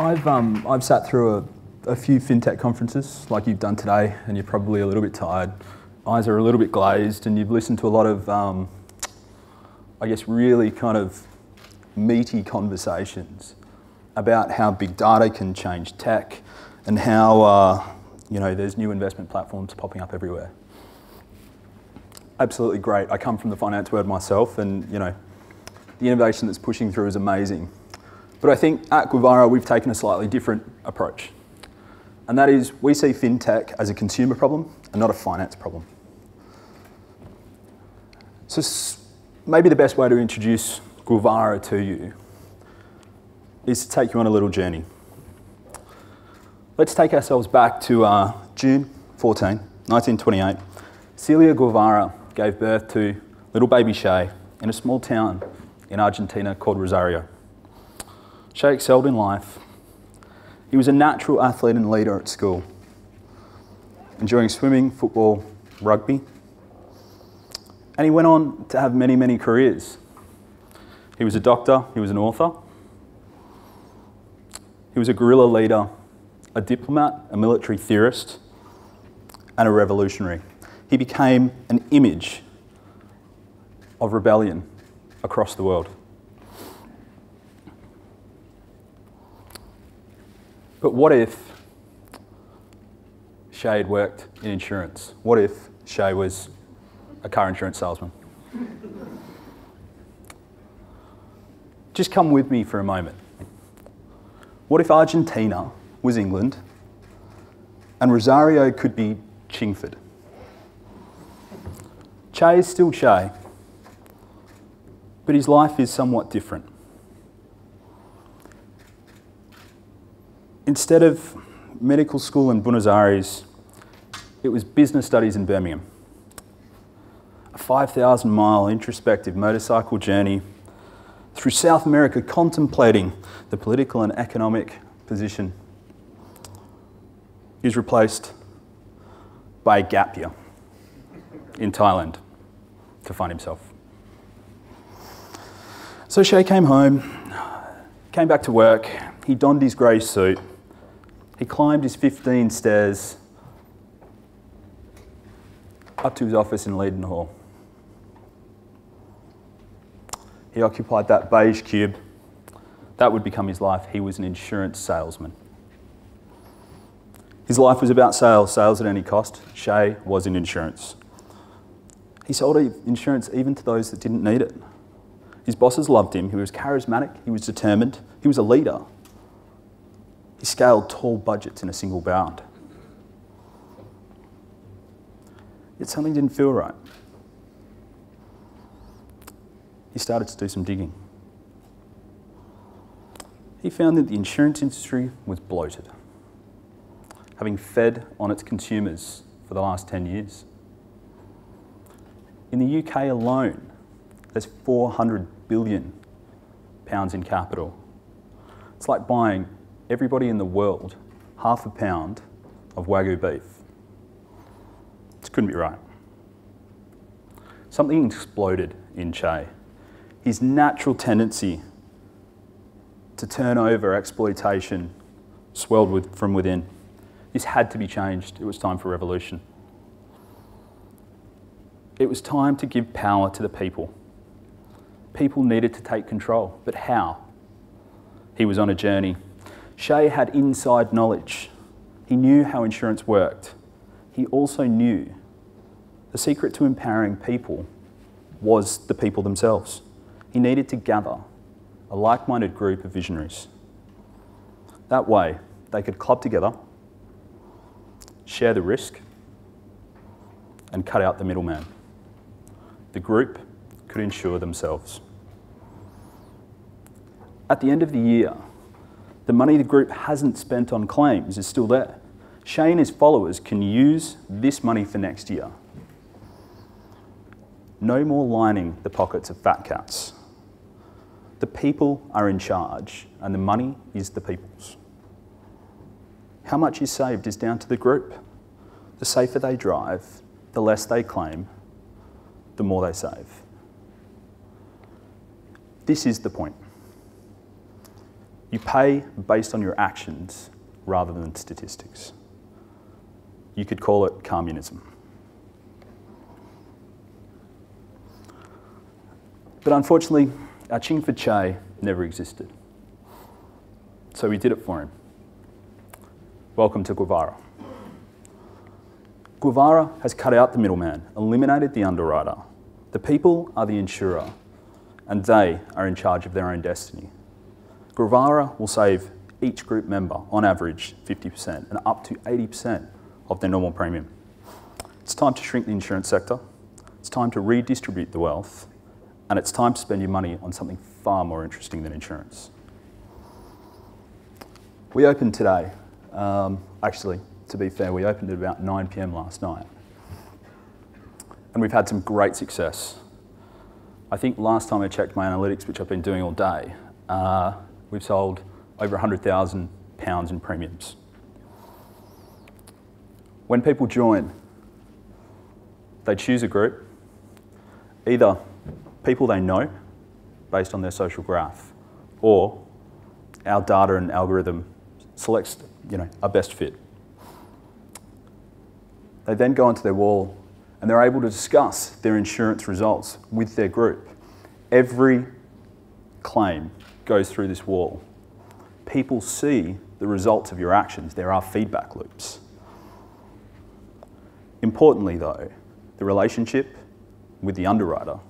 I've sat through a few fintech conferences like you've done today, and you're probably a little bit tired. Eyes are a little bit glazed, and you've listened to a lot of, I guess, really kind of meaty conversations about how big data can change tech and how there's new investment platforms popping up everywhere. Absolutely great. I come from the finance world myself, and the innovation that's pushing through is amazing. But I think at Guevara we've taken a slightly different approach, and that is we see fintech as a consumer problem and not a finance problem. So maybe the best way to introduce Guevara to you is to take you on a little journey. Let's take ourselves back to June 14, 1928. Celia Guevara gave birth to little baby Che in a small town in Argentina called Rosario. Che excelled in life. He was a natural athlete and leader at school, enjoying swimming, football, rugby. And he went on to have many, many careers. He was a doctor, he was an author, he was a guerrilla leader, a diplomat, a military theorist, and a revolutionary. He became an image of rebellion across the world. But what if Che had worked in insurance? What if Che was a car insurance salesman? Just come with me for a moment. What if Argentina was England and Rosario could be Chingford? Che is still Che, but his life is somewhat different. Instead of medical school in Buenos Aires, it was business studies in Birmingham. A 5,000-mile introspective motorcycle journey through South America, contemplating the political and economic position. He was replaced by a gap year in Thailand to find himself. So Che came home, came back to work, he donned his grey suit, he climbed his 15 stairs up to his office in Leiden Hall. He occupied that beige cube. That would become his life. He was an insurance salesman. His life was about sales, sales at any cost. Che was in insurance. He sold insurance even to those that didn't need it. His bosses loved him. He was charismatic, he was determined, he was a leader. He scaled tall budgets in a single bound. Yet something didn't feel right. He started to do some digging. He found that the insurance industry was bloated, having fed on its consumers for the last 10 years. In the UK alone, there's £400 billion in capital. It's like buying everybody in the world half a pound of Wagyu beef. This couldn't be right. Something exploded in Che. His natural tendency to turn over exploitation swelled from within. This had to be changed. It was time for revolution. It was time to give power to the people. People needed to take control, but how? He was on a journey. Che had inside knowledge. He knew how insurance worked. He also knew the secret to empowering people was the people themselves. He needed to gather a like-minded group of visionaries. That way, they could club together, share the risk, and cut out the middleman. The group could insure themselves. At the end of the year, the money the group hasn't spent on claims is still there. Che and his followers can use this money for next year. No more lining the pockets of fat cats. The people are in charge, and the money is the people's. How much is saved is down to the group. The safer they drive, the less they claim, the more they save. This is the point. You pay based on your actions rather than statistics. You could call it communism. But unfortunately, our Ching for Che never existed. So we did it for him. Welcome to Guevara. Guevara has cut out the middleman, eliminated the underwriter. The people are the insurer, and they are in charge of their own destiny. Guevara will save each group member, on average, 50% and up to 80% of their normal premium. It's time to shrink the insurance sector. It's time to redistribute the wealth. And it's time to spend your money on something far more interesting than insurance. We opened today. Actually, to be fair, we opened at about 9 p.m. last night. And we've had some great success. I think last time I checked my analytics, which I've been doing all day, we've sold over £100,000 in premiums. When people join, they choose a group, either people they know based on their social graph, or our data and algorithm selects, a best fit. They then go onto their wall and they're able to discuss their insurance results with their group. Every claim goes through this wall. People see the results of your actions. There are feedback loops. Importantly though, the relationship with the underwriter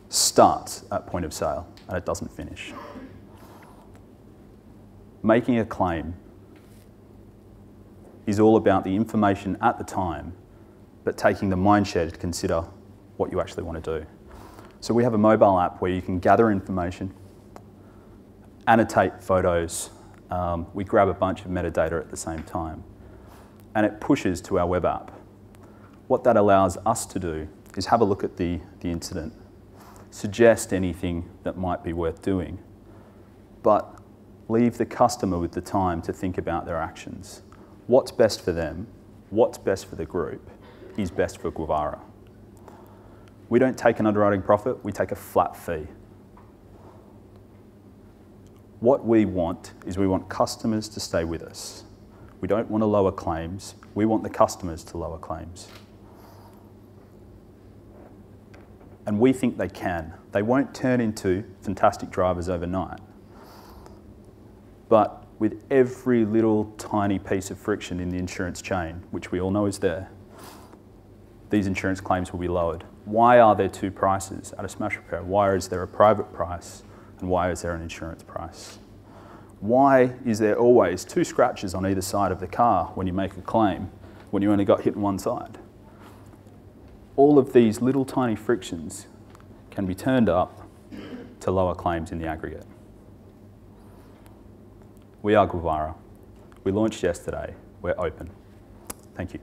starts at point of sale and it doesn't finish. Making a claim is all about the information at the time, but taking the mind share to consider what you actually want to do. So we have a mobile app where you can gather information, annotate photos, we grab a bunch of metadata at the same time, and it pushes to our web app. What that allows us to do is have a look at the incident, suggest anything that might be worth doing, but leave the customer with the time to think about their actions. What's best for them, what's best for the group, is best for Guevara. We don't take an underwriting profit, we take a flat fee. What we want is we want customers to stay with us. We don't want to lower claims, we want the customers to lower claims. And we think they can. They won't turn into fantastic drivers overnight. But with every little tiny piece of friction in the insurance chain, which we all know is there, these insurance claims will be lowered. Why are there two prices at a smash repair? Why is there a private price and why is there an insurance price? Why is there always two scratches on either side of the car when you make a claim when you only got hit on one side? All of these little tiny frictions can be turned up to lower claims in the aggregate. We are Guevara. We launched yesterday. We're open. Thank you.